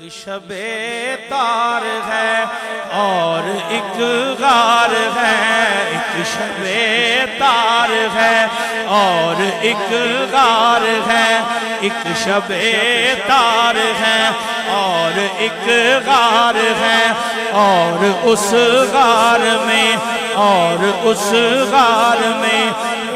شب تار ہے اور ایک غار ہے، ایک شب تار ہے اور ایک غار ہے، ایک شب تار ہے اور ایک غار ہے، اور اس غار میں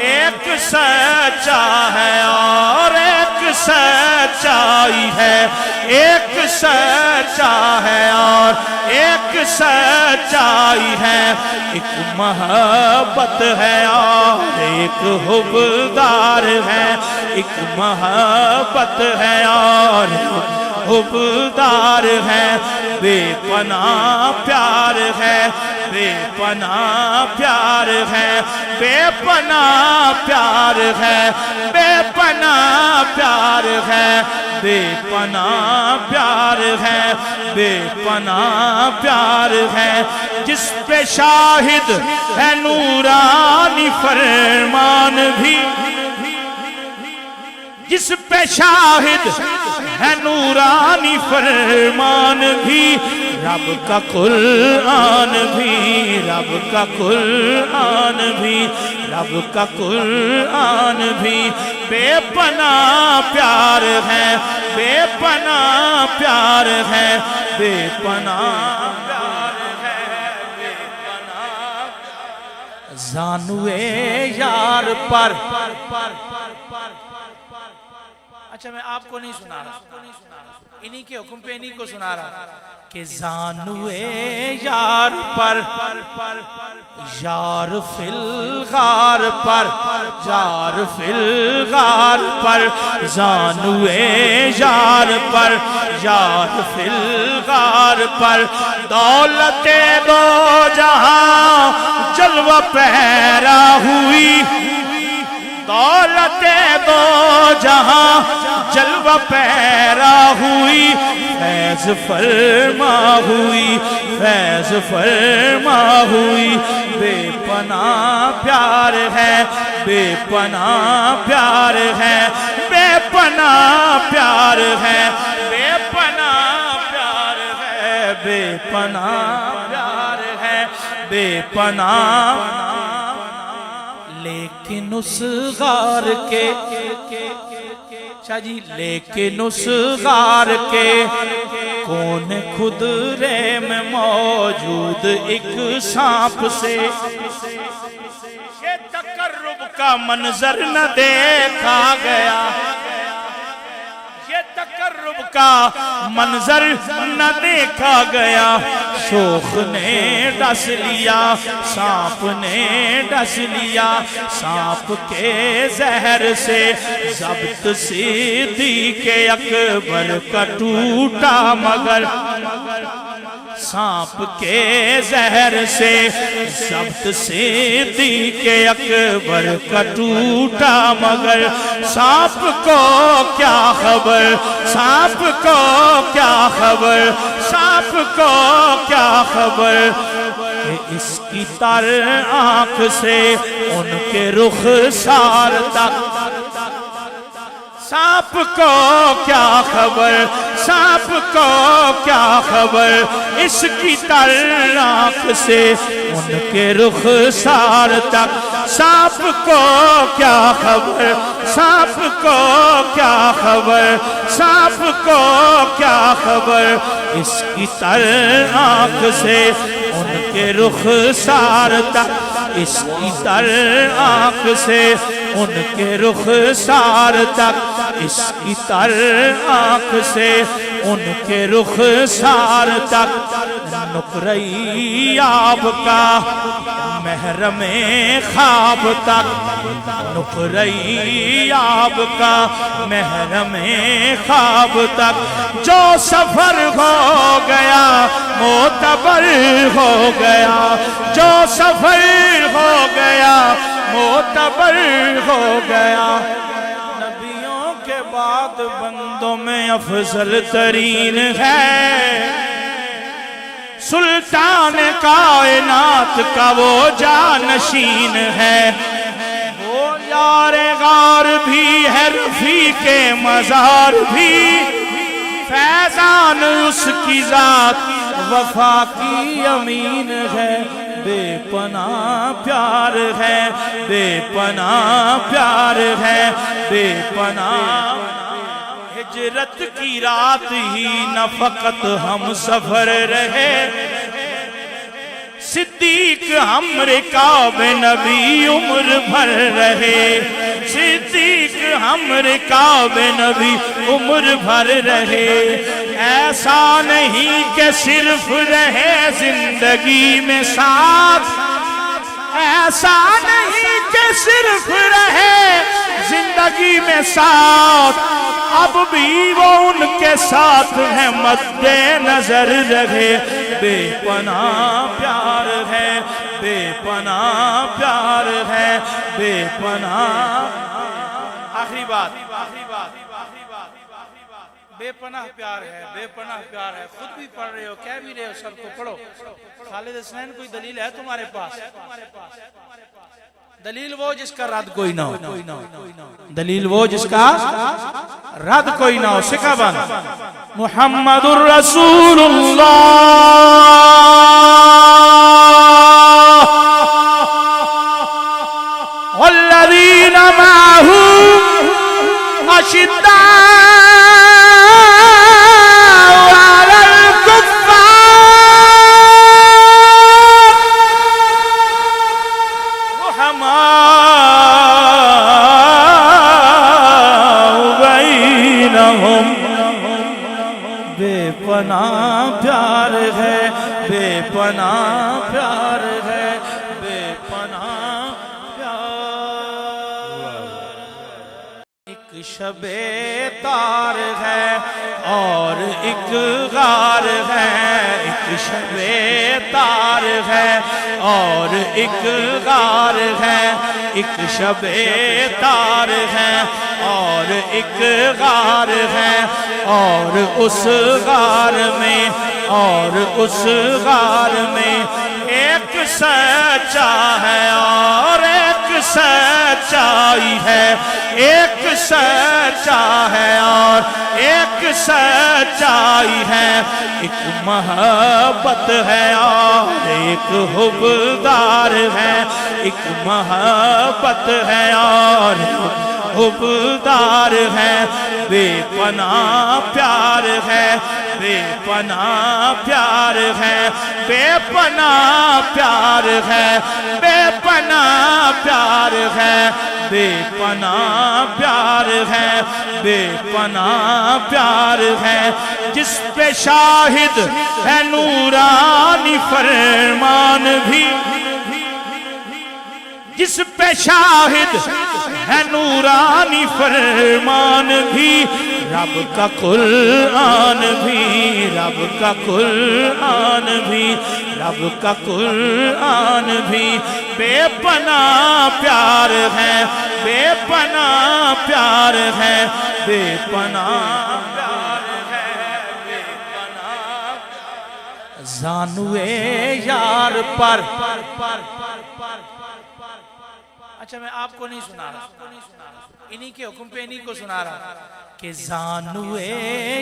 ایک سچا ہے اور ایک سچائی ہے، ایک سچا ہے اور ایک سچائی ہے، ایک محبت ہے اور ایک حبدار ہے، ایک محبت ہے اور حبدار ہے، بے پناہ پیار ہے، بے پناہ پیار ہے، بے پناہ پیار ہے، بے پناہ پیار ہے، بے پناہ پیار ہے، بے پناہ پیار ہے، جس پہ شاہد ہے نورانی فرمان بھی، جس پہ شاہد ہے نورانی فرمان بھی، رب کا قرآن بھی، رب کا قرآن بھی، رب کا قرآن بھی، بے پناہ پیار ہے، بے پناہ پیار ہے، بے پناہ پیار ہے، بے پناہ زانوے یار پر۔ اچھا میں آپ کو نہیں سنا رہا، انہی کے حکم پہ انہی کو سنا رہا کہ زانوے یار پر، یار فی الغار پر، یار فی الغار پر، زانوے یار پر، یار فی الغار پر، دولت دو جہاں جلوہ پیرا ہوئی، دولت دو جہاں جلوہ پیرا ہوئی، فیض فرما ہوئی، فیض فرما ہوئی، بے پناہ پیار ہے، بے پناہ پیار ہے، بے پناہ پیار ہے، بے پناہ پیار ہے، بے پناہ پیار ہے، بے پناہ۔ لیکن اس غار کے شاہ جی، لیکن اس غار کے کون خدرے میں موجود ایک سانپ سے یہ تقرب کا منظر نہ دیکھا گیا، یہ تقرب کا منظر نہ دیکھا گیا، شوخ نے ڈس لیا، سانپ نے ڈس لیا، سانپ کے زہر سے ضبط صدیق اکبر کا ٹوٹا مگر، سانپ کے زہر سے ضبط صدیق اکبر کا ٹوٹا مگر، سانپ کو کیا خبر، سانپ کو کیا خبر، سانپ کو کیا خبر کہ اس کی تر آنکھ سے ان کے رخسار تک، سانپ کو کیا خبر، سانپ کو کیا خبر، اس کی تر آنکھ سے ان کے رخسار تک، سانپ کو کیا خبر، سانپ کو کیا خبر، سانپ کو کیا خبر، اس کی تر آنکھ سے ان کے رخسار تک، اس کی تر آنکھ سے ان کے رخسار تک، اس کی تر آنکھ سے ان کے رخسار تک، نقرئی آب کا محرم خواب تک، نقرئی آب کا محرم خواب تک، جو سفر ہو گیا معتبر ہو گیا، جو سفر ہو گیا معتبر ہو گیا، نبیوں کے بعد بندوں میں افضل ترین ہے، سلطان کائنات کا وہ جانشین ہے، وہ یار غار بھی ہے، رفیق مزار بھی، فیضان اس کی ذات وفا کی امین ہے بے پناہ پیار ہے بے پناہ پیار ہے بے پناہ ہجرت کی رات ہی نہ فقط ہم سفر رہے صدیق ہمر کعب نبی عمر بھر رہے صدیق ہمر کعب نبی عمر بھر رہے ایسا نہیں کہ صرف رہے زندگی میں ساتھ ایسا نہیں کہ صرف رہے زندگی میں ساتھ اب بھی وہ ان کے ساتھ ہیں مد نظر رہے بے پناہ پیار ہے بے پناہ پیار ہے بے پناہ آخری بات بے پناہ پیار ہے بے پناہ پیار ہے خود بھی پڑھ رہے ہو کہہ بھی رہے ہو سب کو پڑھو خالد حسنین کوئی دلیل ہے تمہارے پاس دلیل وہ جس کا رد کوئی نہ ہو دلیل وہ جس کا رد کوئی نہ ہو سکھا بند محمد الرسول اللہ والذین معه أشداء على الكفار رحماء بينهم بے پناہ پیار ہے بے پناہ پیار ہے بے پناہ ایک شب تار ہے اور ایک غار ہے ایک شب تار ہے اور ایک غار ہے ایک شب تار ہے اور ایک غار ہے اور اس غار میں اور اس غار میں ایک سچا ہے اور ایک سچائی ہے ایک سچا ہے اور ایک سچائی ہے ایک محبت ہے اور ایک حبدار ہے ایک محبت ہے اور حبدار ہے بے پناہ پیار ہے بے پناہ پیار ہے بے پناہ پیار ہے بے پناہ پیار ہے بے پناہ پیار ہے بے پناہ پیار ہے جس پہ شاہد ہے نورانی فرمان بھی جس پہ شاہد ہے نورانی فرمان بھی رب کا قرآن بھی رب کا قرآن بھی رب کا قرآن بھی بے پناہ پیار ہے بے پناہ پیار ہے بے پناہ پیار ہے بے پناہ زانوے یار پر اچھا میں آپ کو نہیں سنا رہا انہی کے حکم پہ انہی کو سنا رہا کہ زانوے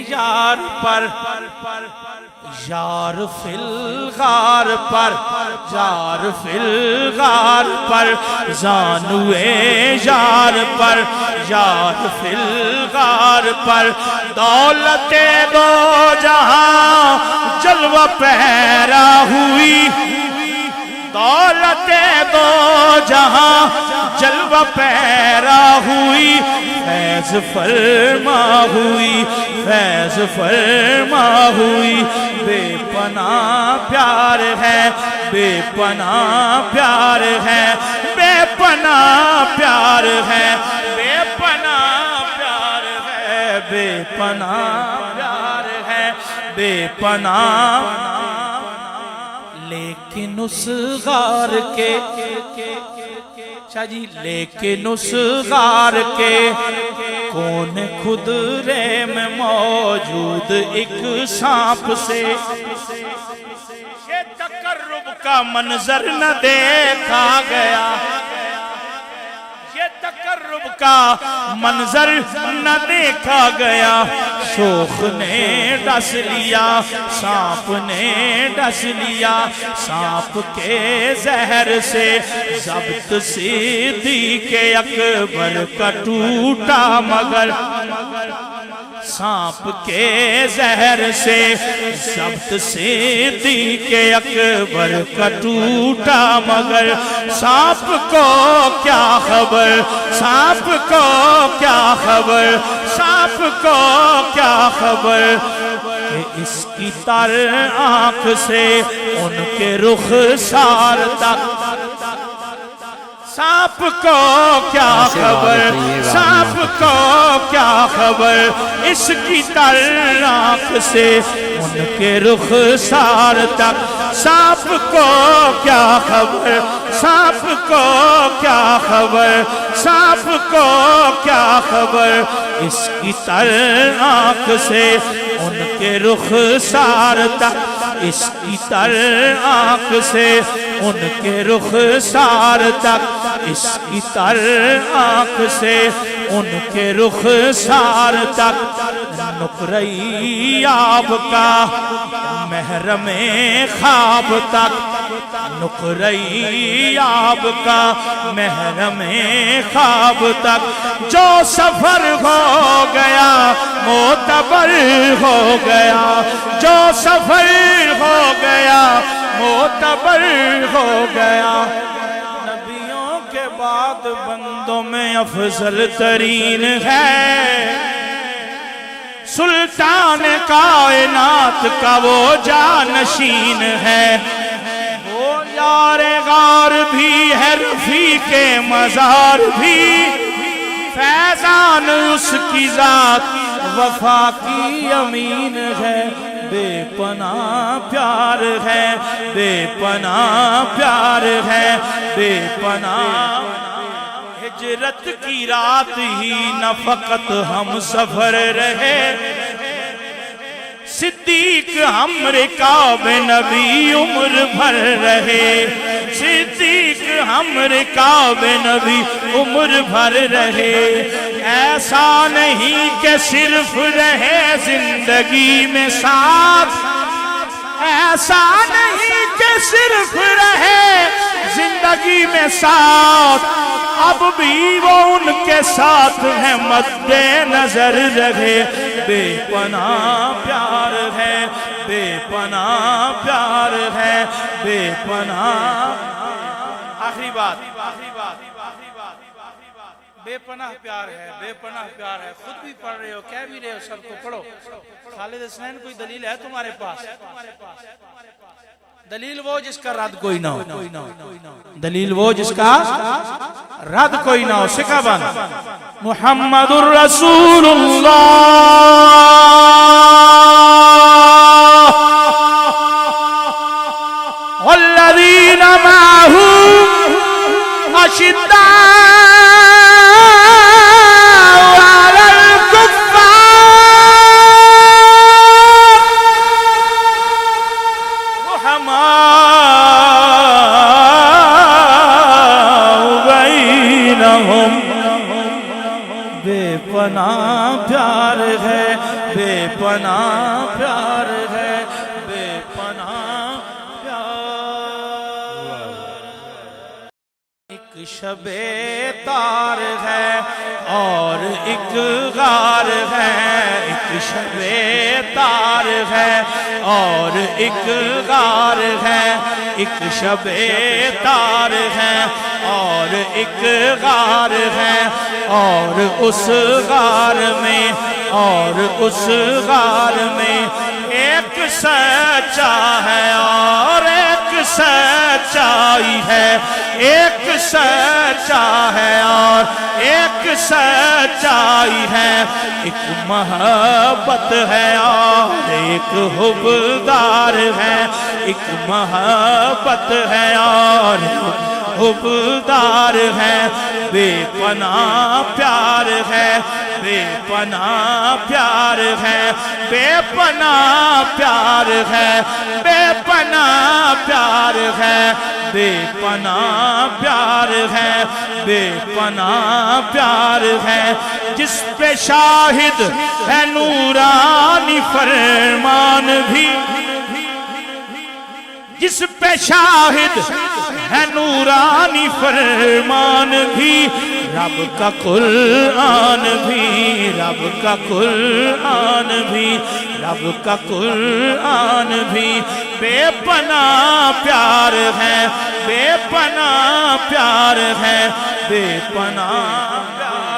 یار پر یار فی الغار پر یار فی الغار پر زانوے یار پر یار فی الغار پر دولت دو جہاں جلوہ پیرا ہوئی دولت دو جہاں جلوہ پیرا ہوئی فیض فرما ہوئی فیض فرما ہوئی بے پناہ پیار ہے بے پناہ پیار ہے بے پناہ پیار ہے بے پناہ پیار ہے بے پناہ پیار ہے بے پناہ لیکن اس غار کے شاہ جی لیکن اس غار کے کون خدرے میں موجود ایک سانپ سے یہ تقرب کا منظر نہ دیکھا گیا یہ تقرب کا منظر نہ دیکھا گیا، شوخ نے ڈس لیا، سانپ نے ڈس لیا، سانپ کے زہر سے ضبط صدیق اکبر کا ٹوٹا مگر، سانپ کے زہر سے ضبط صدیق اکبر کا ٹوٹا مگر، سانپ کو کیا خبر، سانپ کو کیا خبر، سانپ کو کیا خبر کہ اس کی تر آنکھ سے ان کے رخسار تک، سانپ کو کیا خبر، سانپ کو کیا خبر اس کی تر آنکھ سے ان کے رخسار تک، سانپ کو کیا خبر، سانپ کو کیا خبر، سانپ کو کیا خبر اس کی تر آنکھ سے ان کے رخسار تک، اس کی تر آنکھ سے ان کے رخسار تک، اس کی تر آنکھ سے ان کے رخسار تک، نقرئی آب کا محرم خواب تک، نقرئی آب کا محرم خواب تک، جو سفر ہو گیا معتبر ہو گیا، جو سفر ہو گیا معتبر ہو گیا، نبیوں کے بعد بندوں میں افضل ترین ہے، سلطان کائنات کا وہ جانشین ہے، وہ یار غار بھی ہے رفیق مزار بھی، فیضان اس کی ذات وفا کی امین ہے، بے پناہ پیار ہے، بے پناہ پیار ہے، بے پناہ، ہجرت کی رات ہی نہ فقط ہم سفر رہے، صدیق ہم رکاب نبی عمر بھر رہے، صدیق ہم رکاب نبی عمر بھر رہے، ایسا نہیں کہ صرف رہے زندگی میں ساتھ، ایسا نہیں کہ صرف رہے زندگی میں ساتھ، اب بھی وہ ان کے ساتھ ہیں مد نظر رہے، بے پناہ پیار ہے، بے پناہ پیار ہے، بے پناہ، آخری بات، بے پناہ پیار ہے، بے پناہ پیار ہے، خود بھی پڑھ رہے ہو، کہہ بھی رہے ہو، سب کو پڑھو۔ خالد حسنین کوئی دلیل ہے تمہارے پاس؟ دلیل وہ جس کا رد کوئی نہ ہو، دلیل وہ جس کا رد کوئی نہ ہو، سکھا بان محمد الرسول اللہ والذین معه اشداء علی الکفار رحماء بینہم، بے پناہ پیار ہے، بے پناہ پیار ہے، بے پناہ پیار، ایک شب تار ہے اور ایک غار ہے، ایک شب تار ہے اور ایک غار ہے، ایک شب تار ہے اور ایک غار ہے، اور اس غار میں، اور اس غار میں ایک سچا ہے اور ایک سچائی ہے، ایک سچا ہے اور ایک سچائی ہے، ایک محبت ہے اور ایک حبدار ہے، ایک محبت ہے اور حبدار ہے، بے پناہ پیار ہے، بے پناہ پیار ہے، بے پناہ پیار ہے، بے پناہ پیار ہے بے پناہ پیار ہے بے پناہ پیار ہے جس پہ شاہد ہے نورانی فرمان بھی جس پہ شاہد ہے نورانی فرمان بھی رب کا قرآن بھی رب کا قرآن بھی رب کا قرآن بھی بے پناہ پیار ہے بے پناہ پیار ہے بے پناہ پیار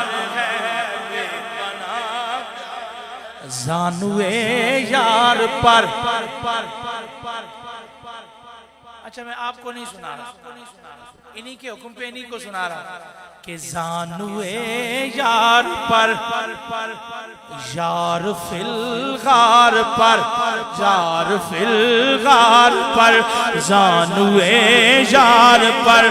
ہے بے پناہ زانوے یار پر اچھا میں آپ کو نہیں سنا رہا انہی کے حکم پہ انہی کو سنا رہا کہ زانوے یار پر یار فی الغار پر یار فی الغار پر زانوے یار پر